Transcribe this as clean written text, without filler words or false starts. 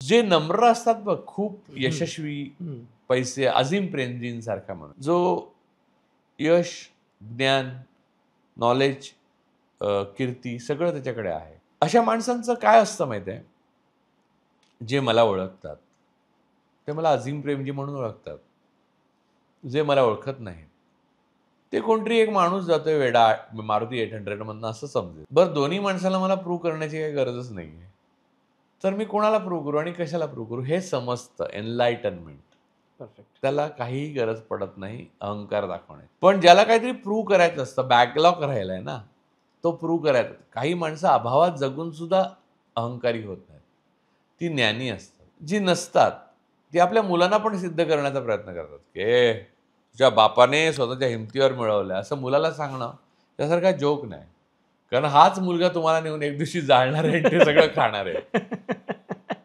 जे नम्र असतात बघ, खूप यशस्वी, पैसे, अझीम प्रेमजींसारखा म्हणून, जो यश, ज्ञान, नॉलेज, कीर्ती सगळं त्याच्याकडे आहे. अशा माणसांचं काय असतं माहिती आहे, जे मला ओळखतात ते मला अझीम प्रेमजी म्हणून ओळखतात. जे मला ओळखत नाही ते कोणतरी एक माणूस जातोय वेडा मारुती 800 मधनं असं समजेल. बरं, दोन्ही माणसाला मला प्रूव्ह करण्याची काही गरजच नाहीये. तर मी कोणाला प्रूव्ह करू आणि कशाला प्रूव्ह करू हे समजतं. एनलाइटनमेंट. परफेक्ट. त्याला काहीही गरज पडत नाही अहंकार दाखवण्याची. पण ज्याला काहीतरी प्रूव्ह करायचं असतं, बॅकलॉग राहिलाय ना, तो प्रूव्ह करायचा. काही माणसं अभावात जगून सुद्धा अहंकारी होत नाहीत. ती ज्ञानी असतात. जी नसतात, ती आपल्या मुलांना पण सिद्ध करण्याचा प्रयत्न करतात, की तुझ्या बापाने स्वतःच्या हिमतीवर मिळवलं, असं मुलाला सांगणं त्यासारखा जोक नाही. कारण हाच मुलगा तुम्हाला नेऊन एक दिवशी जाळणार आहे आणि ते सगळं खाणार आहे.